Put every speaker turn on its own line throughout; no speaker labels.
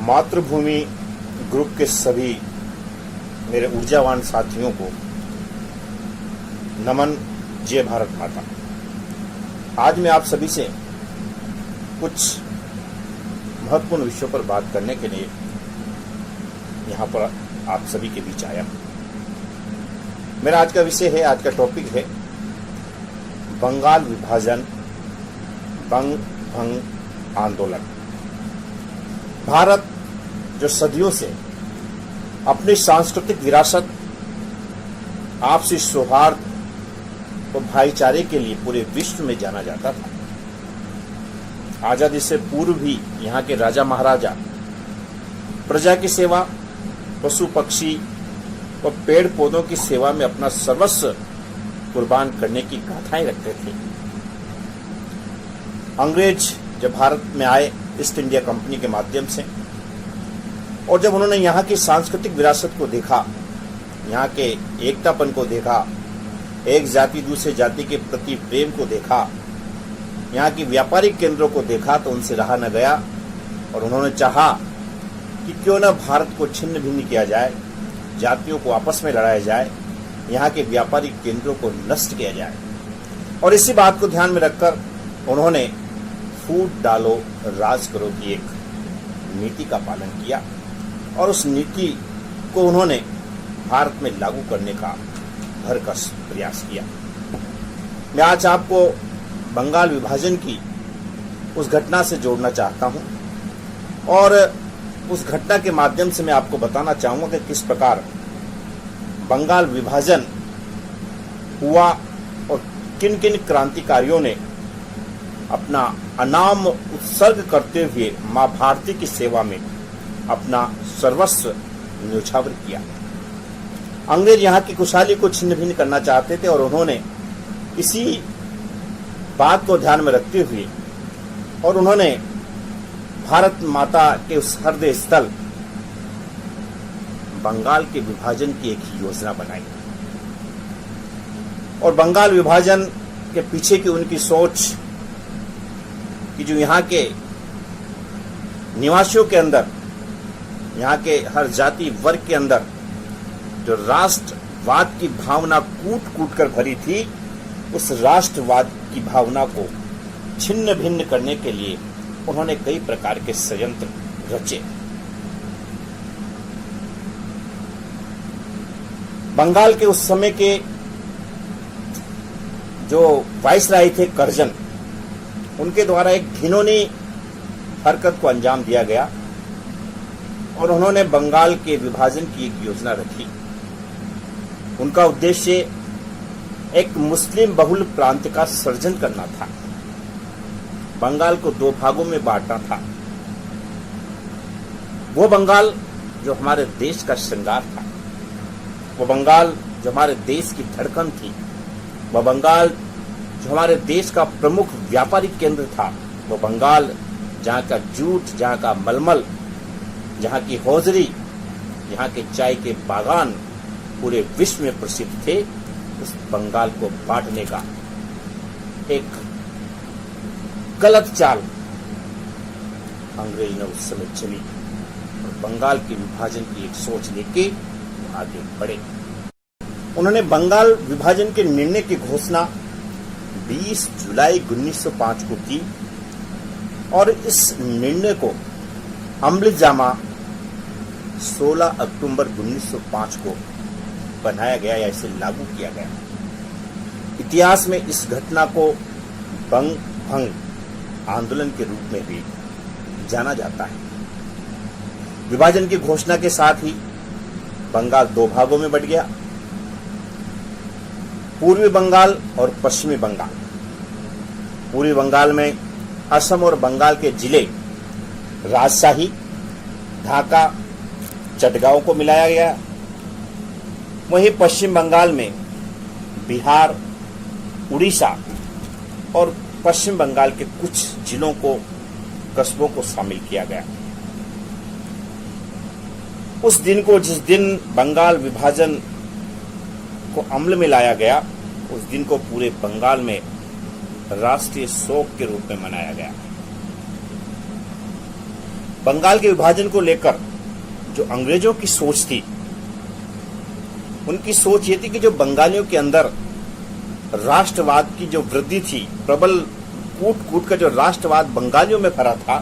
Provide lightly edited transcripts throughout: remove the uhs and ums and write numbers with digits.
मातृभूमि ग्रुप के सभी मेरे ऊर्जावान साथियों को नमन। जय भारत माता। आज मैं आप सभी से कुछ महत्वपूर्ण विषयों पर बात करने के लिए यहाँ पर आप सभी के बीच आया। मेरा आज का विषय है, आज का टॉपिक है बंगाल विभाजन, बंग भंग आंदोलन। भारत जो सदियों से अपनी सांस्कृतिक विरासत, आपसी सौहार्द और भाईचारे के लिए पूरे विश्व में जाना जाता था। आजादी से पूर्व भी यहाँ के राजा महाराजा प्रजा की सेवा, पशु पक्षी और पेड़ पौधों की सेवा में अपना सर्वस्व कुर्बान करने की गाथाएं रखते थे। अंग्रेज जब भारत में आए ईस्ट इंडिया कंपनी के माध्यम से, और जब उन्होंने यहाँ की सांस्कृतिक विरासत को देखा, यहाँ के एकतापन को देखा, एक जाति दूसरे जाति के प्रति प्रेम को देखा, यहाँ की व्यापारिक केंद्रों को देखा, तो उनसे रहा न गया और उन्होंने चाहा कि क्यों न भारत को छिन्न भिन्न किया जाए, जातियों को आपस में लड़ाया जाए, यहाँ के व्यापारिक केंद्रों को नष्ट किया जाए। और इसी बात को ध्यान में रखकर उन्होंने फूट डालो राज करो की एक नीति का पालन किया और उस नीति को उन्होंने भारत में लागू करने का भरकस प्रयास किया। मैं आज आपको बंगाल विभाजन की उस घटना से जोड़ना चाहता हूं और उस घटना के माध्यम से मैं आपको बताना चाहूंगा कि किस प्रकार बंगाल विभाजन हुआ और किन किन क्रांतिकारियों ने अपना अनाम उत्सर्ग करते हुए मां भारती की सेवा में अपना सर्वस्व न्योछावर किया। अंग्रेज यहाँ की खुशहाली को छिन्न भिन्न करना चाहते थे और उन्होंने इसी बात को ध्यान में रखते हुए और उन्होंने भारत माता के उस हृदय स्थल बंगाल के विभाजन की एक योजना बनाई। और बंगाल विभाजन के पीछे की उनकी सोच कि जो यहाँ के निवासियों के अंदर, यहाँ के हर जाति वर्ग के अंदर जो राष्ट्रवाद की भावना कूट कूट कर भरी थी, उस राष्ट्रवाद की भावना को छिन्न भिन्न करने के लिए उन्होंने कई प्रकार के षड्यंत्र रचे। बंगाल के उस समय के जो वाइसराय थे कर्जन, उनके द्वारा एक घिनौनी हरकत को अंजाम दिया गया और उन्होंने बंगाल के विभाजन की एक योजना रखी। उनका उद्देश्य एक मुस्लिम बहुल प्रांत का सृजन करना था, बंगाल को दो भागों में बांटना था। वो बंगाल जो हमारे देश का श्रृंगार था, वो बंगाल जो हमारे देश की धड़कन थी, वो बंगाल जो हमारे देश का प्रमुख व्यापारिक केंद्र था, वो बंगाल जहाँ का जूट, जहाँ का मलमल, जहाँ की हौजरी, यहाँ के चाय के बागान पूरे विश्व में प्रसिद्ध थे। उस बंगाल को बांटने का एक गलत चाल अंग्रेज ने उस समय चली और बंगाल के विभाजन की एक सोच लेके आगे बढ़े। उन्होंने बंगाल विभाजन के निर्णय की घोषणा 20 जुलाई 1905 को की और इस निर्णय को अमलजामा 16 अक्टूबर 1905 को बनाया गया या इसे लागू किया गया। इतिहास में इस घटना को बंग भंग आंदोलन के रूप में भी जाना जाता है। विभाजन की घोषणा के साथ ही बंगाल दो भागों में बंट गया, पूर्वी बंगाल और पश्चिमी बंगाल। पूर्वी बंगाल में असम और बंगाल के जिले राजशाही, ढाका, चटगांव को मिलाया गया। वहीं पश्चिम बंगाल में बिहार, उड़ीसा और पश्चिम बंगाल के कुछ जिलों को, कस्बों को शामिल किया गया। उस दिन को, जिस दिन बंगाल विभाजन को अमल में लाया गया, उस दिन को पूरे बंगाल में राष्ट्रीय शोक के रूप में मनाया गया। बंगाल के विभाजन को लेकर जो अंग्रेजों की सोच थी, उनकी सोच ये थी कि जो बंगालियों के अंदर राष्ट्रवाद की जो वृद्धि थी, प्रबल कूट कूट का जो राष्ट्रवाद बंगालियों में भरा था,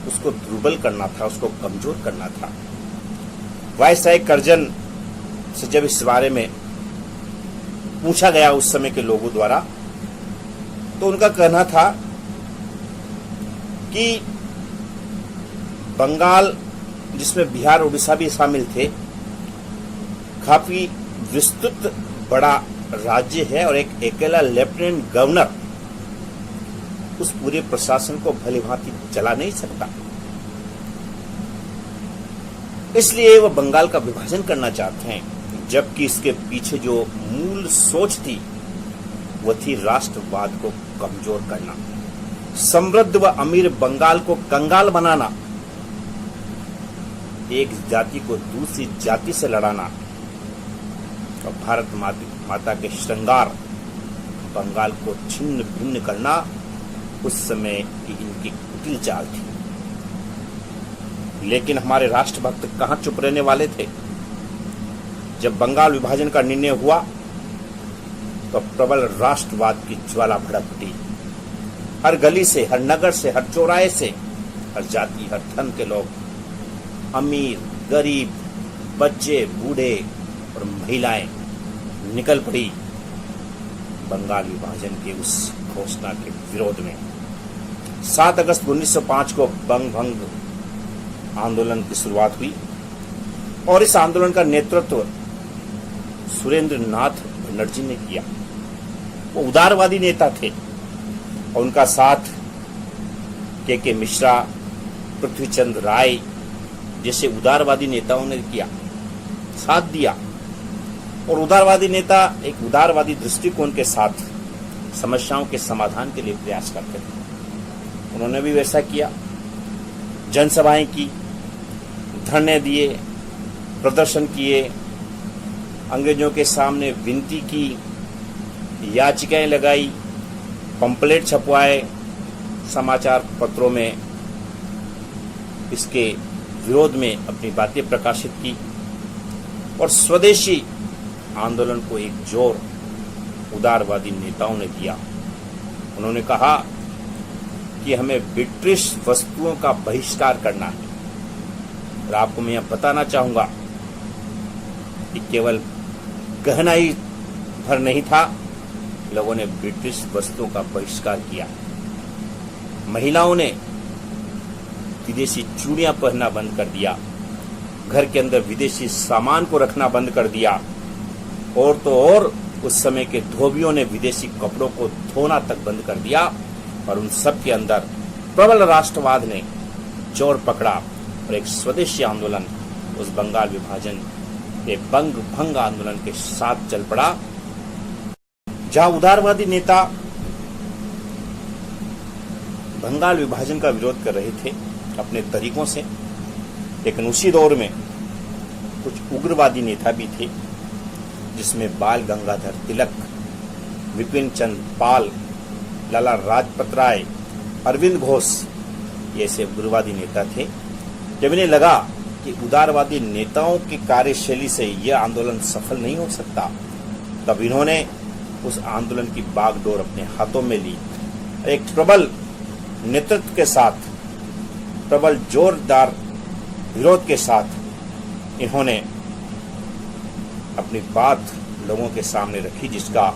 उसको दुर्बल करना था, उसको कमजोर करना था। वायसराय कर्जन से जब इस बारे में पूछा गया उस समय के लोगों द्वारा, तो उनका कहना था कि बंगाल, जिसमें बिहार उड़ीसा भी शामिल थे, काफी विस्तृत बड़ा राज्य है और एक अकेला लेफ्टिनेंट गवर्नर उस पूरे प्रशासन को भली भांति चला नहीं सकता। इसलिए वह बंगाल का विभाजन करना चाहते हैं, जबकि इसके पीछे जो मूल सोच थी वह थी राष्ट्रवाद को कमजोर करना, समृद्ध व अमीर बंगाल को कंगाल बनाना, एक जाति को दूसरी जाति से लड़ाना और भारत माता के श्रृंगार बंगाल को छिन्न भिन्न करना उस समय की इनकी कुटिल चाल थी। लेकिन हमारे राष्ट्रभक्त कहां चुप रहने वाले थे। जब बंगाल विभाजन का निर्णय हुआ तो प्रबल राष्ट्रवाद की ज्वाला भड़क उठी। हर गली से, हर नगर से, हर चौराहे से, हर जाति, हर धर्म के लोग, अमीर, गरीब, बच्चे, बूढ़े और महिलाएं निकल पड़ी बंगाल विभाजन के उस घोषणा के विरोध में। 7 अगस्त 1905 को बंग भंग आंदोलन की शुरुआत हुई और इस आंदोलन का नेतृत्व सुरेंद्र नाथ बनर्जी ने किया। वो उदारवादी नेता थे और उनका साथ के मिश्रा, पृथ्वीचंद राय जैसे उदारवादी नेताओं ने किया, साथ दिया। और उदारवादी नेता एक उदारवादी दृष्टिकोण के साथ समस्याओं के समाधान के लिए प्रयास करते थे। उन्होंने भी वैसा किया, जनसभाएं की, धरने दिए, प्रदर्शन किए, अंग्रेजों के सामने विनती की, याचिकाएं लगाई, पंपलेट छपवाए, समाचार पत्रों में इसके विरोध में अपनी बातें प्रकाशित की और स्वदेशी आंदोलन को एक जोर उदारवादी नेताओं ने दिया। उन्होंने कहा कि हमें ब्रिटिश वस्तुओं का बहिष्कार करना है। और आपको मैं यह बताना चाहूंगा कि केवल कहना ही भर नहीं था, लोगों ने ब्रिटिश वस्तुओं का बहिष्कार किया। महिलाओं ने विदेशी चूड़ियां पहनना बंद कर दिया, घर के अंदर विदेशी सामान को रखना बंद कर दिया, और तो और उस समय के धोबियों ने विदेशी कपड़ों को धोना तक बंद कर दिया। और उन सब के अंदर प्रबल राष्ट्रवाद ने जोर पकड़ा और एक स्वदेशी आंदोलन उस बंगाल विभाजन के बंग भंग आंदोलन के साथ चल पड़ा, जहां उदारवादी नेता बंगाल विभाजन का विरोध कर रहे थे अपने तरीकों से। लेकिन उसी दौर में कुछ उग्रवादी नेता भी थे, जिसमें बाल गंगाधर तिलक, विपिन चंद्र पाल, लाला लाजपत राय, अरविंद घोष जैसे उग्रवादी नेता थे। जब इन्हें लगा कि उदारवादी नेताओं की कार्यशैली से यह आंदोलन सफल नहीं हो सकता, तब इन्होंने उस आंदोलन की बागडोर अपने हाथों में ली। एक प्रबल नेतृत्व के साथ, प्रबल जोरदार विरोध के साथ इन्होंने अपनी बात लोगों के सामने रखी, जिसका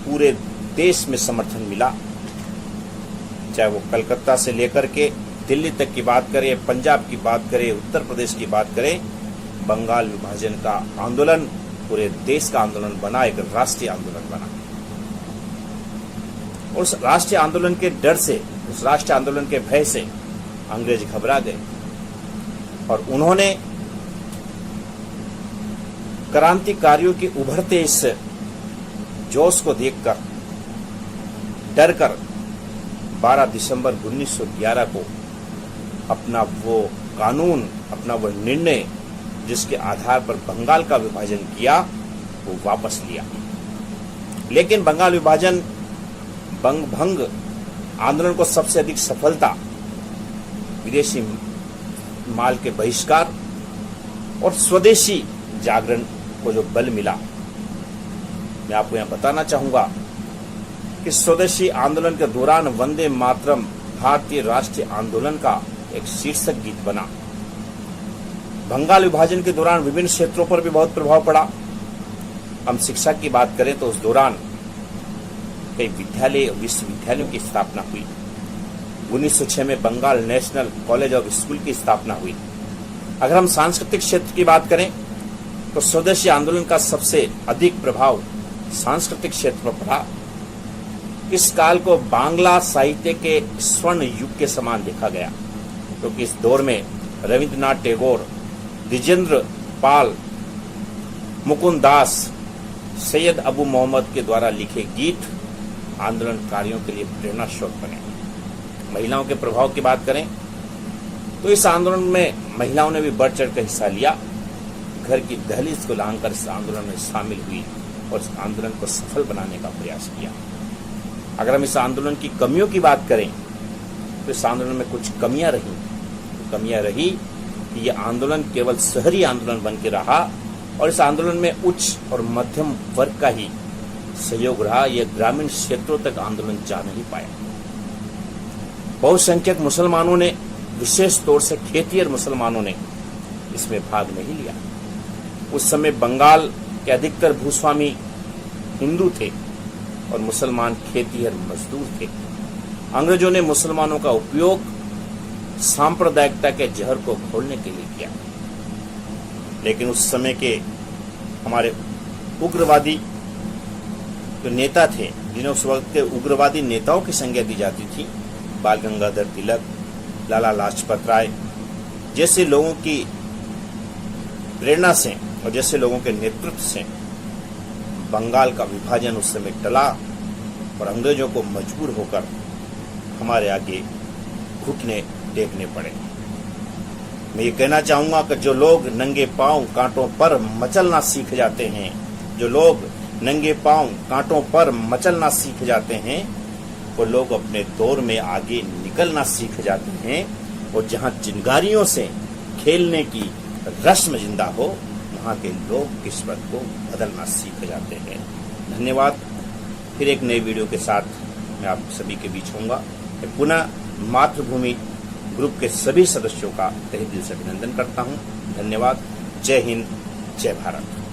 पूरे देश में समर्थन मिला। चाहे वो कलकत्ता से लेकर के दिल्ली तक की बात करें, पंजाब की बात करें, उत्तर प्रदेश की बात करें, बंगाल विभाजन का आंदोलन पूरे देश का आंदोलन बना, एक राष्ट्रीय आंदोलन बना। उस राष्ट्रीय आंदोलन के डर से, उस राष्ट्रीय आंदोलन के भय से अंग्रेज घबरा गए और उन्होंने क्रांतिकारियों के उभरते इस जोश को देखकर, डर कर 12 दिसंबर 1911 को अपना वो कानून, अपना वो निर्णय जिसके आधार पर बंगाल का विभाजन किया, वो वापस लिया। लेकिन बंगाल विभाजन बंग भंग आंदोलन को सबसे अधिक सफलता विदेशी माल के बहिष्कार और स्वदेशी जागरण को जो बल मिला, मैं आपको यहां बताना चाहूंगा कि स्वदेशी आंदोलन के दौरान वंदे मातरम भारतीय राष्ट्रीय आंदोलन का एक शीर्षक गीत बना। बंगाल विभाजन के दौरान विभिन्न क्षेत्रों पर भी बहुत प्रभाव पड़ा। हम शिक्षा की बात करें तो उस दौरान कई विद्यालय और विश्वविद्यालयों की स्थापना हुई। 1906 में Bengal national college of school की स्थापना हुई। अगर हम सांस्कृतिक क्षेत्र की बात करें तो स्वदेशी आंदोलन का सबसे अधिक प्रभाव सांस्कृतिक क्षेत्र पर पड़ा। इस काल को बांग्ला साहित्य के स्वर्ण युग के समान देखा गया, क्योंकि इस दौर में रविंद्रनाथ टैगोर, द्विजेंद्र पाल, मुकुंद दास, सैयद अबू मोहम्मद के द्वारा लिखे गीत आंदोलनकारियों के लिए प्रेरणा स्रोत बने। महिलाओं के प्रभाव की बात करें तो इस आंदोलन में महिलाओं ने भी बढ़ चढ़कर हिस्सा लिया। घर की दहलीज को लांघकर इस आंदोलन में शामिल हुई और इस आंदोलन को सफल बनाने का प्रयास किया। अगर हम इस आंदोलन की कमियों की बात करें तो इस आंदोलन में कुछ कमियां रही कि यह आंदोलन केवल शहरी आंदोलन बन के रहा और इस आंदोलन में उच्च और मध्यम वर्ग का ही सहयोग रहा। यह ग्रामीण क्षेत्रों तक आंदोलन जा नहीं पाया। बहुसंख्यक मुसलमानों ने, विशेष तौर से खेतिहर मुसलमानों ने इसमें भाग नहीं लिया। उस समय बंगाल के अधिकतर भूस्वामी हिंदू थे और मुसलमान खेतिहर मजदूर थे। अंग्रेजों ने मुसलमानों का उपयोग सांप्रदायिकता के जहर को घोलने के लिए किया, लेकिन उस समय के हमारे उग्रवादी जो नेता थे, जिन्हें उस वक्त के उग्रवादी नेताओं की संज्ञा दी जाती थी, बाल गंगाधर तिलक, लाला लाजपत राय जैसे लोगों की प्रेरणा से और जैसे लोगों के नेतृत्व से बंगाल का विभाजन उस समय टला और अंग्रेजों को मजबूर होकर हमारे आगे घुटने टेकने पड़े। मैं ये कहना चाहूंगा कि जो लोग नंगे पांव कांटों पर मचलना सीख जाते हैं, जो लोग नंगे पांव कांटों पर मचलना सीख जाते हैं, वो लोग अपने दौर में आगे निकलना सीख जाते हैं। और जहां चिंगारियों से खेलने की रस्म जिंदा हो, वहां के लोग किस्मत को बदलना सीख जाते हैं। धन्यवाद। फिर एक नई वीडियो के साथ मैं आप सभी के बीच होऊंगा। मैं पुनः मातृभूमि ग्रुप के सभी सदस्यों का तहे दिल से अभिनंदन करता हूं। धन्यवाद। जय हिंद, जय भारत।